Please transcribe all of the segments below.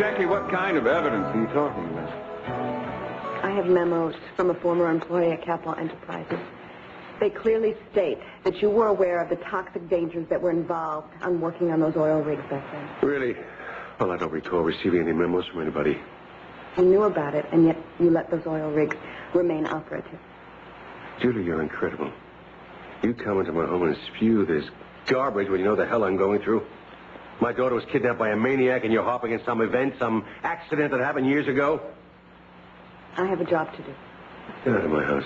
Exactly what kind of evidence are you talking about? I have memos from a former employee at Capital Enterprises. They clearly state that you were aware of the toxic dangers that were involved on working on those oil rigs back then. Really? Well, I don't recall receiving any memos from anybody. You knew about it, and yet you let those oil rigs remain operative. Julie, you're incredible. You come into my home and spew this garbage when you know the hell I'm going through. My daughter was kidnapped by a maniac, and you're harping on some event, some accident that happened years ago. I have a job to do. Get out of my house.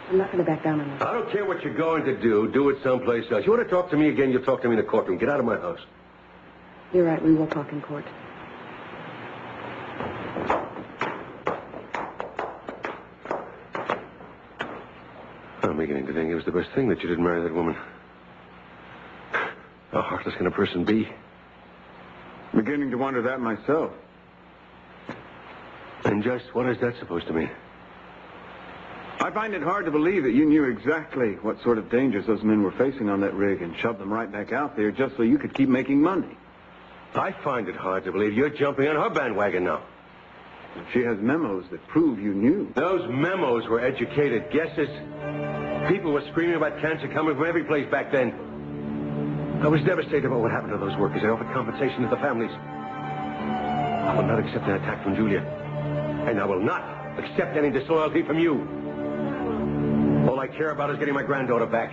I'm not going to back down on this. I don't care what you're going to do. Do it someplace else. You want to talk to me again, you'll talk to me in the courtroom. Get out of my house. You're right. We will talk in court. I'm beginning to think it was the best thing that you didn't marry that woman. How heartless can a person be? Beginning to wonder that myself. And just what is that supposed to mean? I find it hard to believe that you knew exactly what sort of dangers those men were facing on that rig and shoved them right back out there just so you could keep making money. I find it hard to believe you're jumping on her bandwagon now. She has memos that prove you knew. Those memos were educated guesses. People were screaming about cancer coming from every place back then. I was devastated about what happened to those workers. I offered compensation to the families. I will not accept an attack from Julia. And I will not accept any disloyalty from you. All I care about is getting my granddaughter back.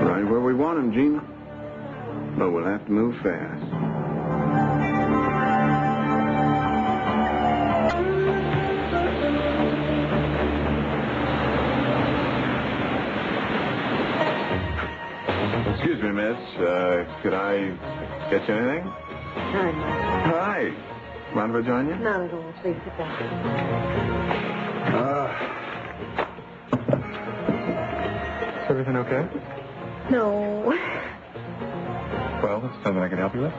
Right where we want him, Gina. But we'll have to move fast. Excuse me, miss. Could I get you anything? Hi. Hi. Mind if I join you? Not at all. Please sit down. Is everything okay? No. Well, is something I can help you with?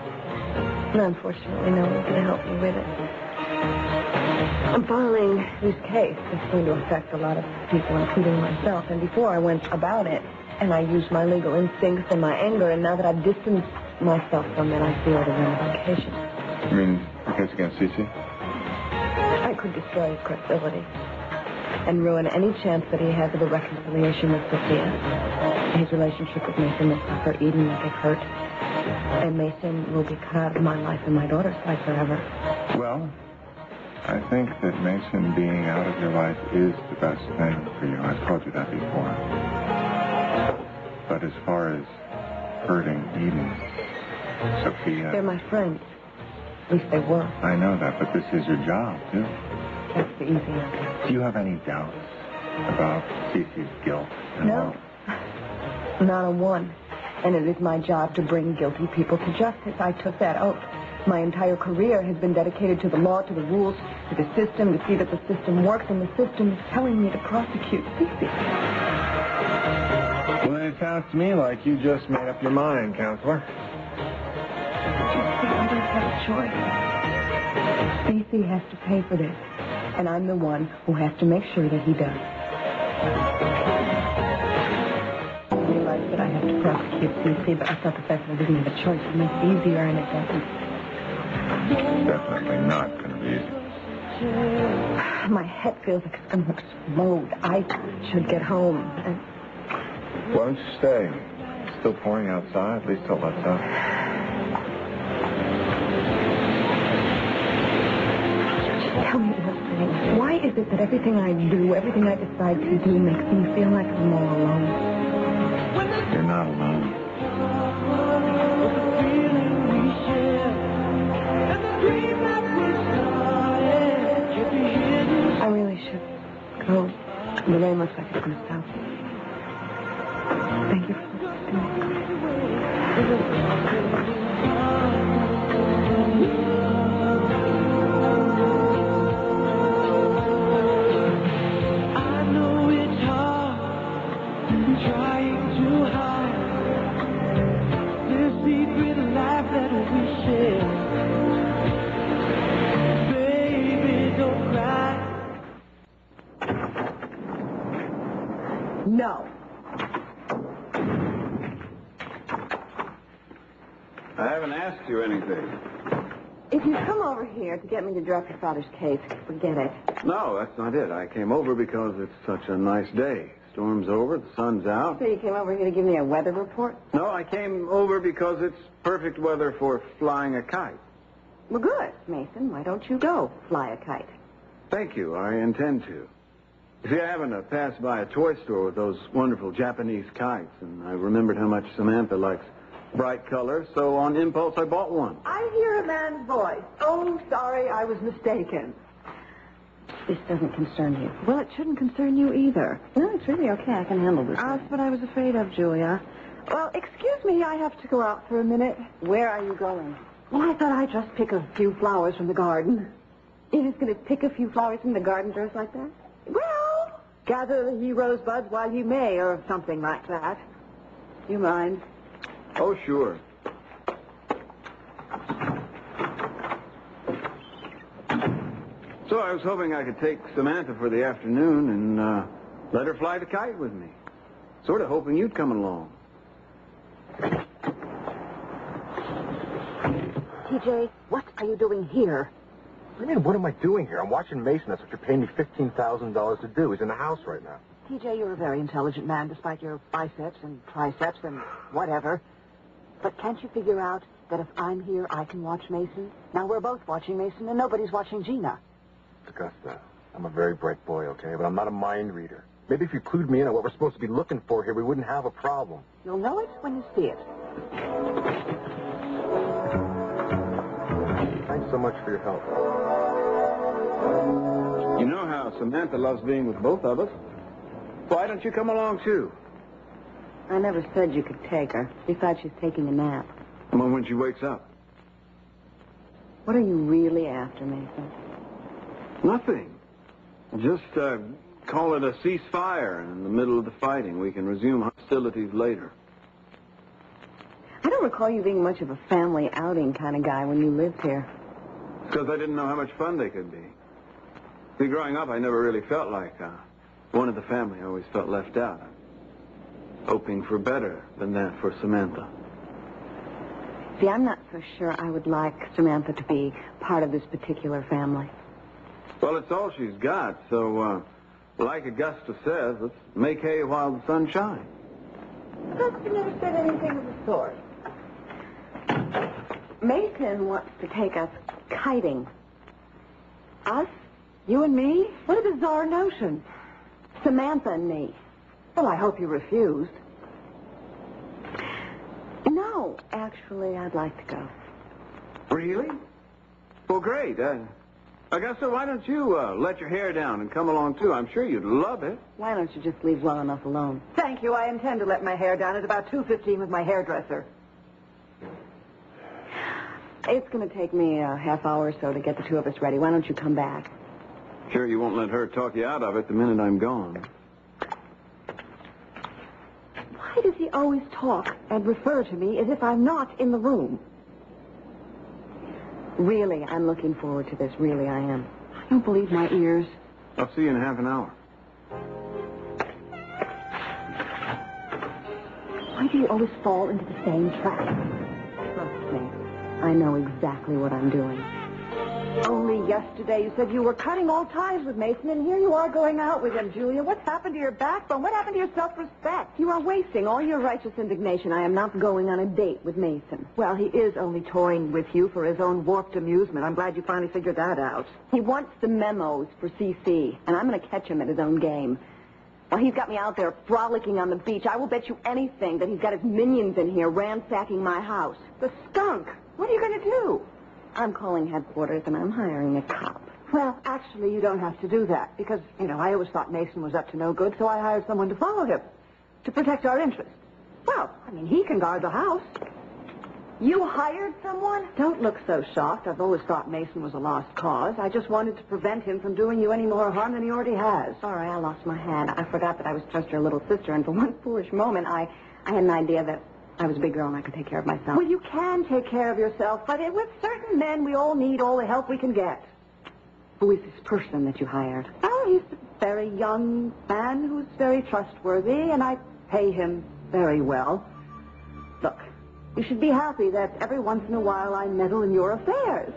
No, unfortunately, no one can help me with it. I'm filing this case. It's going to affect a lot of people, including myself. And before I went about it, and I used my legal instincts and my anger, and now that I've distanced myself from it, I feel the ramifications. You mean the case against Cece? I could destroy his credibility and ruin any chance that he has of a reconciliation with Sophia. His relationship with Mason will suffer, Eden will get hurt, and Mason will be cut out of my life and my daughter's life forever. Well, I think that Mason being out of your life is the best thing for you. I've told you that before. But as far as hurting Eden, Sophia... They're my friends. At least they were. I know that, but this is your job, too. That's the easy answer. Do you have any doubts about Cece's guilt? No. Not a one. And it is my job to bring guilty people to justice. I took that oath. My entire career has been dedicated to the law, to the rules, to the system, to see that the system works, and the system is telling me to prosecute Cece. Well, it sounds to me like you just made up your mind, Counselor. I don't have a choice. Cece has to pay for this, and I'm the one who has to make sure that he does. I realize that I have to prosecute Cece, but I thought the fact that I didn't have a choice would make it easier, and it doesn't. It's definitely not going to be easy. My head feels like it's going to explode. I should get home. And... Why don't you stay? It's still pouring outside, at least till lets up. Tell me one thing. Why is it that everything I do, everything I decide to do makes me feel like I'm all alone? You're not alone. I really should go. The rain looks like it's going to stop. Thank you for No. I haven't asked you anything. If you come over here to get me to drop your father's case, forget it. No, that's not it. I came over because it's such a nice day. Storm's over, the sun's out. So you came over here to give me a weather report? No, I came over because it's perfect weather for flying a kite. Well, good, Mason. Why don't you go fly a kite? Thank you. I intend to. You see, I happened to pass by a toy store with those wonderful Japanese kites, and I remembered how much Samantha likes bright colors, so on impulse I bought one. I hear a man's voice. Oh, sorry, I was mistaken. This doesn't concern you. Well, it shouldn't concern you either. No, it's really okay. I can handle this. That's what I was afraid of, Julia. Well, excuse me, I have to go out for a minute. Where are you going? Well, I thought I'd just pick a few flowers from the garden. You're just going to pick a few flowers from the garden dress like that? Well, gather the hero's buds while you may, or something like that. You mind? Oh, sure. So I was hoping I could take Samantha for the afternoon and let her fly the kite with me. Sort of hoping you'd come along. TJ, what are you doing here? What do you mean, what am I doing here? I'm watching Mason. That's what you're paying me $15,000 to do. He's in the house right now. TJ, you're a very intelligent man, despite your biceps and triceps and whatever. But can't you figure out that if I'm here, I can watch Mason? Now, we're both watching Mason, and nobody's watching Gina. Augusta, I'm a very bright boy, okay? But I'm not a mind reader. Maybe if you clued me in on what we're supposed to be looking for here, we wouldn't have a problem. You'll know it when you see it. Thanks so much for your help. You know how Samantha loves being with both of us. Why don't you come along, too? I never said you could take her. Besides, she's taking a nap. Well, when she wakes up. What are you really after, Mason? Nothing. Just call it a ceasefire, and in the middle of the fighting, we can resume hostilities later. I don't recall you being much of a family outing kind of guy when you lived here. Because I didn't know how much fun they could be. See, growing up, I never really felt like one of the family. I always felt left out. Hoping for better than that for Samantha. See, I'm not so sure I would like Samantha to be part of this particular family. Well, it's all she's got, so, like Augusta says, let's make hay while the sun shines. Augusta never said anything of the sort. Mason wants to take us kiting. Us? You and me? What a bizarre notion. Samantha and me. Well, I hope you refused. No, actually, I'd like to go. Really? Well, great. Augusta, why don't you let your hair down and come along, too? I'm sure you'd love it. Why don't you just leave well enough alone? Thank you. I intend to let my hair down at about 2:15 with my hairdresser. It's going to take me a half hour or so to get the two of us ready. Why don't you come back? Sure you won't let her talk you out of it the minute I'm gone. Why does he always talk and refer to me as if I'm not in the room? Really, I'm looking forward to this. Really, I am. I don't believe my ears. I'll see you in half an hour. Why do you always fall into the same trap? Trust me. I know exactly what I'm doing. Only yesterday you said you were cutting all ties with Mason, and here you are going out with him, Julia. What's happened to your backbone? What happened to your self-respect? You are wasting all your righteous indignation. I am not going on a date with Mason. Well, he is only toying with you for his own warped amusement. I'm glad you finally figured that out. He wants the memos for CC, and I'm going to catch him at his own game. While he's got me out there frolicking on the beach, I will bet you anything that he's got his minions in here ransacking my house. The skunk. What are you going to do? I'm calling headquarters, and I'm hiring a cop. Well, actually, you don't have to do that because, I always thought Mason was up to no good, so I hired someone to follow him to protect our interests. Well, he can guard the house. You hired someone? Don't look so shocked. I've always thought Mason was a lost cause. I just wanted to prevent him from doing you any more harm than he already has. Sorry, I lost my head. I forgot that I was just your little sister, and for one foolish moment, I had an idea that I was a big girl and I could take care of myself. Well, you can take care of yourself, but with certain men, we all need all the help we can get. Who is this person that you hired? Oh, he's a very young man who's very trustworthy, and I pay him very well. Look, You should be happy that every once in a while I meddle in your affairs.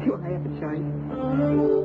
Do I have a choice?